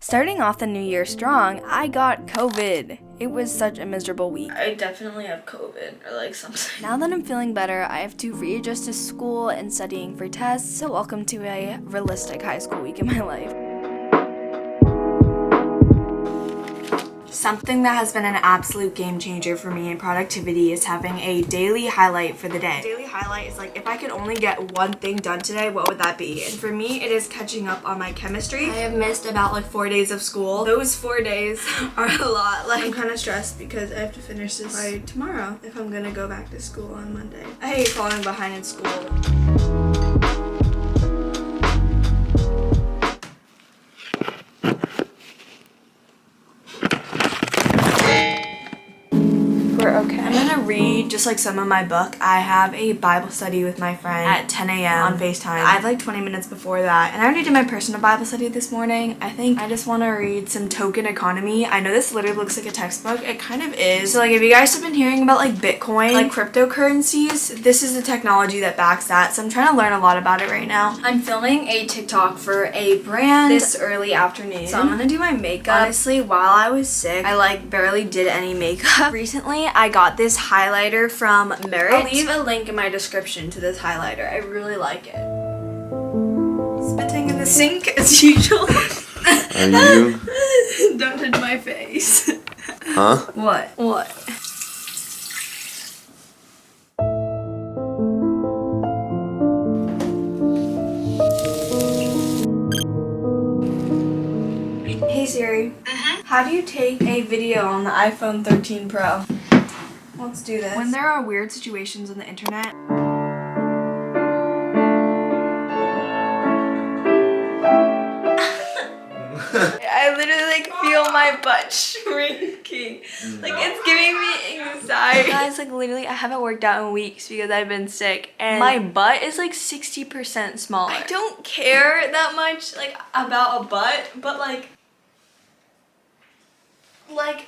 Starting off the new year strong, I got COVID. It was such a miserable week. I definitely have COVID or like something. Now that I'm feeling better, I have to readjust to school and studying for tests, so welcome to a realistic high school week in my life. Something that has been an absolute game changer for me in productivity is having a daily highlight for the day. Daily highlight is like, if I could only get one thing done today, what would that be? And for me, it is catching up on my chemistry. I have missed about like 4 days of school. Those 4 days are a lot. Like, I'm kind of stressed because I have to finish this by tomorrow if I'm gonna go back to school on Monday. I hate falling behind in school. Okay. I'm gonna read just like some of my book. I have a Bible study with my friend at 10 a.m. on FaceTime. I have like 20 minutes before that. And I already did my personal Bible study this morning. I think I just want to read some Token Economy. I know this literally looks like a textbook. It kind of is. So like if you guys have been hearing about like Bitcoin, like cryptocurrencies, this is the technology that backs that. So I'm trying to learn a lot about it right now. I'm filming a TikTok for a brand this early afternoon. So I'm gonna do my makeup. Honestly, while I was sick, I like barely did any makeup. Recently, I got this highlighter from Merit. I'll leave a link in my description to this highlighter. I really like it. Spitting in the sink as usual. Are you? Don't touch my face. Huh? What? What? Hey Siri. How do you take a video on the iPhone 13 Pro? Let's do this. When there are weird situations on the internet, I literally like feel my butt shrinking. Like it's giving me anxiety. Guys, like literally I haven't worked out in weeks because I've been sick and my butt is like 60% smaller. I don't care that much like about a butt, but like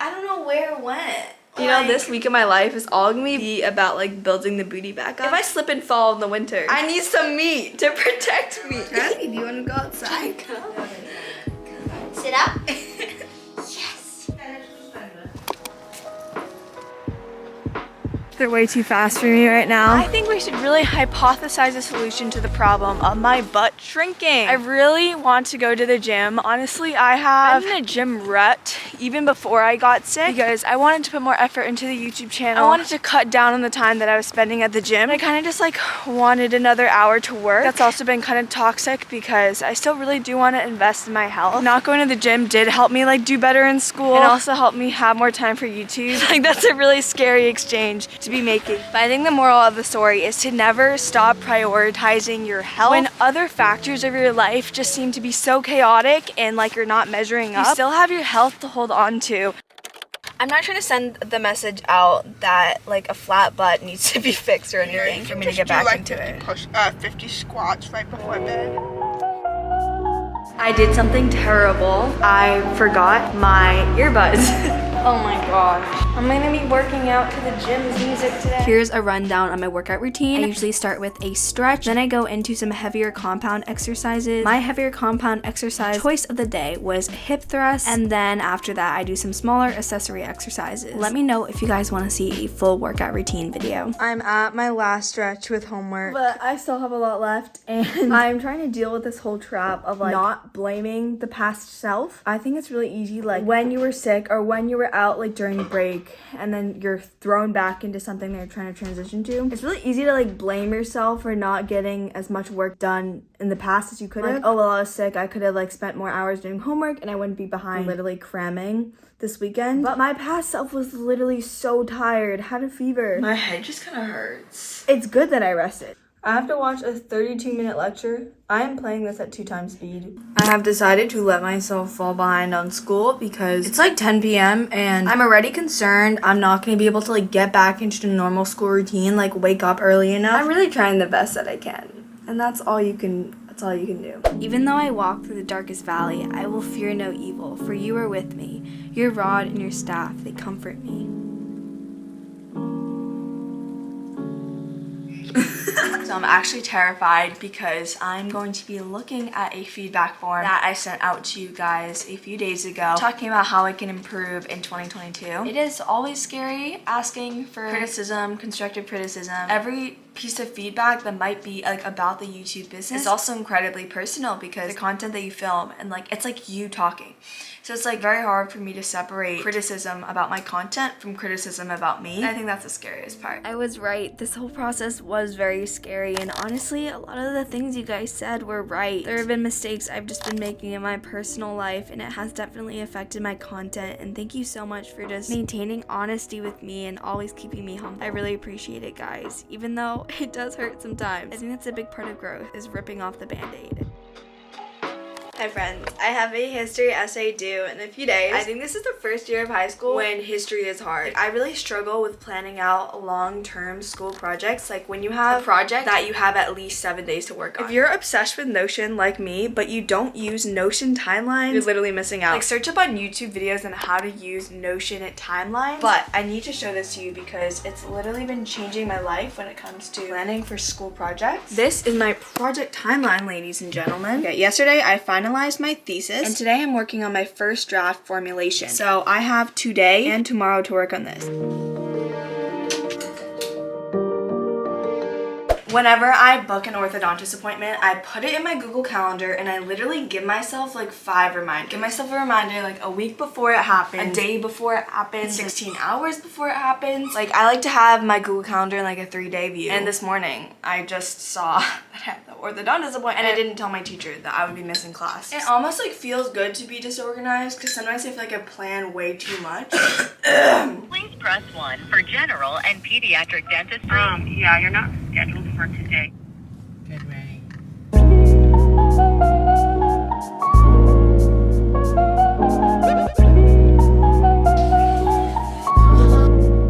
I don't know where it went. You know, this week of my life is all gonna be about like building the booty back up. If I slip and fall in the winter, I need some meat to protect me. Hey, do you wanna go outside? Sit up. Yes. They're way too fast for me right now. I think we should really hypothesize a solution to the problem of my butt shrinking. I really want to go to the gym. Honestly, I have been in a gym rut even before I got sick because I wanted to put more effort into the YouTube channel. I wanted to cut down on the time that I was spending at the gym. I kind of just like wanted another hour to work. That's also been kind of toxic because I still really do want to invest in my health. Not going to the gym did help me like do better in school and also help me have more time for YouTube. Like that's a really scary exchange to be making. But I think the moral of the story is to never stop prioritizing your health when other factors of your life just seem to be so chaotic and like you're not measuring up. You still have your health to hold on to. I'm not trying to send the message out that like a flat butt needs to be fixed or anything for me to get back into it. 50 squats right before bed. I did something terrible. I forgot my earbuds. Oh my gosh. I'm gonna be working out to the gym's music today. Here's a rundown on my workout routine. I usually start with a stretch, then I go into some heavier compound exercises. My heavier compound exercise choice of the day was hip thrust, and then after that I do some smaller accessory exercises. Let me know if you guys want to see a full workout routine video. I'm at my last stretch with homework, but I still have a lot left, and I'm trying to deal with this whole trap of like not blaming the past self. I think it's really easy like when you were sick or when you were out like during break and then you're thrown back into something that you're trying to transition to. It's really easy to like blame yourself for not getting as much work done in the past as you could have. Like, oh well, I was sick, I could have like spent more hours doing homework and I wouldn't be behind literally cramming this weekend. But my past self was literally so tired, had a fever. My head just kind of hurts. It's good that I rested. I have to watch a 32-minute lecture. I am playing this at 2 times speed. I have decided to let myself fall behind on school because it's like 10 p.m. and I'm already concerned I'm not going to be able to like get back into the normal school routine, like wake up early enough. I'm really trying the best that I can. And that's all you can do. Even though I walk through the darkest valley, I will fear no evil, for you are with me. Your rod and your staff, they comfort me. So I'm actually terrified because I'm going to be looking at a feedback form that I sent out to you guys a few days ago talking about how I can improve in 2022. It is always scary asking for criticism, constructive criticism. Every piece of feedback that might be like about the YouTube business is also incredibly personal because the content that you film and like it's like you talking. So it's like very hard for me to separate criticism about my content from criticism about me. And I think that's the scariest part. I was right. This whole process was very scary, and honestly, a lot of the things you guys said were right. There have been mistakes I've just been making in my personal life, and it has definitely affected my content. And thank you so much for just maintaining honesty with me and always keeping me humble. I really appreciate it, guys. Even though it does hurt sometimes. I think that's a big part of growth, is ripping off the band-aid. Hi friends, I have a history essay due in a few days. I think this is the first year of high school when history is hard. I really struggle with planning out long-term school projects, like when you have a project that you have at least 7 days to work on. If you're obsessed with Notion like me, but you don't use Notion timelines, you're literally missing out. Like search up on YouTube videos on how to use Notion timelines, but I need to show this to you because it's literally been changing my life when it comes to planning for school projects. This is my project timeline, ladies and gentlemen. Okay, yesterday I finalized my thesis, and today I'm working on my first draft formulation. So I have today and tomorrow to work on this. Whenever I book an orthodontist appointment, I put it in my Google Calendar and I literally give myself like 5 reminders. Give myself a reminder like a week before it happens, a day before it happens, 16 hours before it happens. Like I like to have my Google Calendar in like a 3-day view. And this morning, I just saw that I had the orthodontist appointment and I didn't tell my teacher that I would be missing class. It almost like feels good to be disorganized because sometimes I feel like I plan way too much. Please press 1 for general and pediatric dentistry. Yeah, you're not scheduled for today. Get ready.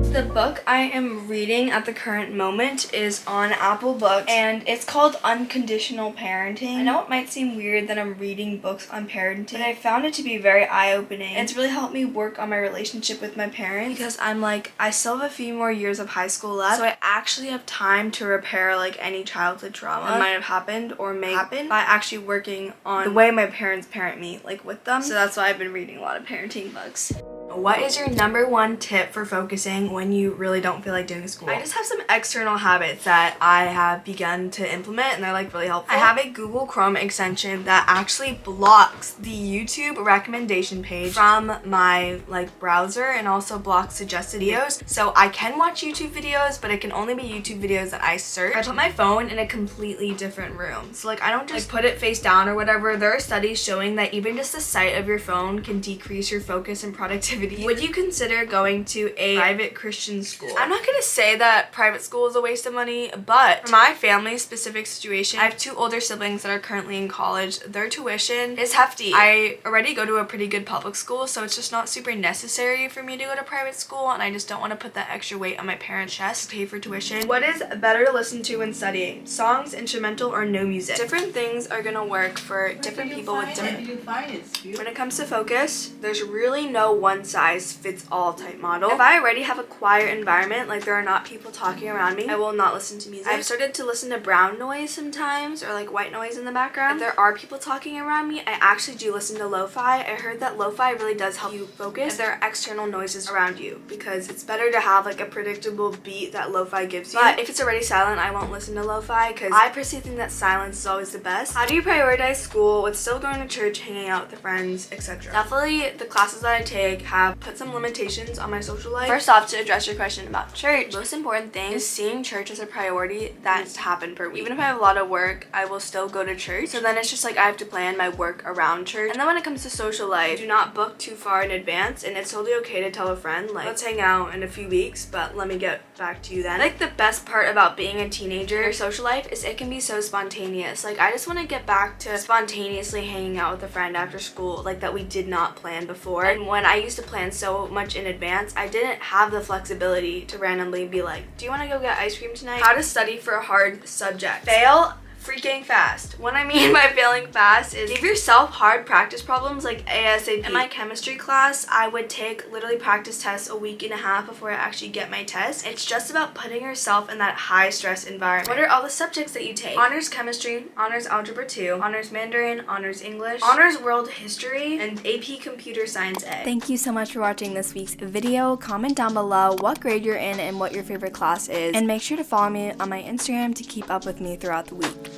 The book I am reading at the current moment is on Apple Books, and it's called Unconditional Parenting. I know it might seem weird that I'm reading books on parenting, but I found it to be very eye-opening. It's really helped me work on my relationship with my parents because I'm like, I still have a few more years of high school left, so I actually have time to repair like any childhood trauma that might have happened or may happen by actually working on the way my parents parent me, like with them. So that's why I've been reading a lot of parenting books. What is your #1 tip for focusing when you really don't feel like doing school? I just have some external habits that I have begun to implement and they're like really helpful. I have a Google Chrome extension that actually blocks the YouTube recommendation page from my like browser and also blocks suggested videos. So I can watch YouTube videos, but it can only be YouTube videos that I search. I put my phone in a completely different room. So like I don't just put it face down or whatever. There are studies showing that even just the sight of your phone can decrease your focus and productivity. Would you consider going to a private Christian school? I'm not gonna say that private school is a waste of money, but for my family's specific situation, I have 2 older siblings that are currently in college. Their tuition is hefty. I already go to a pretty good public school, so it's just not super necessary for me to go to private school, and I just don't want to put that extra weight on my parents' chest to pay for tuition. What is better to listen to when studying? Songs, instrumental, or no music? Different things are gonna work for different people with different. When it comes to focus, there's really no one-size-fits-all type model. If I already have a quiet environment, like there are not people talking around me, I will not listen to music. I've started to listen to brown noise sometimes, or like white noise in the background. If there are people talking around me, I actually do listen to lo-fi. I heard that lo-fi really does help you focus if there are external noises around you, because it's better to have like a predictable beat that lo-fi gives you. But if it's already silent, I won't listen to lo-fi because I personally think that silence is always the best. How do you prioritize school with still going to church, hanging out with friends, etc.? Definitely the classes that I take have put some limitations on my social life. First off, to address your question about church, most important thing is seeing church as a priority that needs to happen per week. Even if I have a lot of work, I will still go to church. So then it's just like I have to plan my work around church. And then when it comes to social life, do not book too far in advance, and it's totally okay to tell a friend like, let's hang out in a few weeks, but let me get back to you then. Like the best part about being a teenager, your social life, is it can be so spontaneous. Like I just want to get back to spontaneously hanging out with a friend after school, like that we did not plan before. And when I used to plan so much in advance, I didn't have the flexibility to randomly be like, do you want to go get ice cream tonight? How to study for a hard subject. Fail freaking fast. What I mean by failing fast is give yourself hard practice problems like ASAP. In my chemistry class, I would take literally practice tests a week and a half before I actually get my test. It's just about putting yourself in that high stress environment. What are all the subjects that you take? Honors Chemistry, Honors Algebra 2, Honors Mandarin, Honors English, Honors World History, and AP Computer Science A. Thank you so much for watching this week's video. Comment down below what grade you're in and what your favorite class is. And make sure to follow me on my Instagram to keep up with me throughout the week.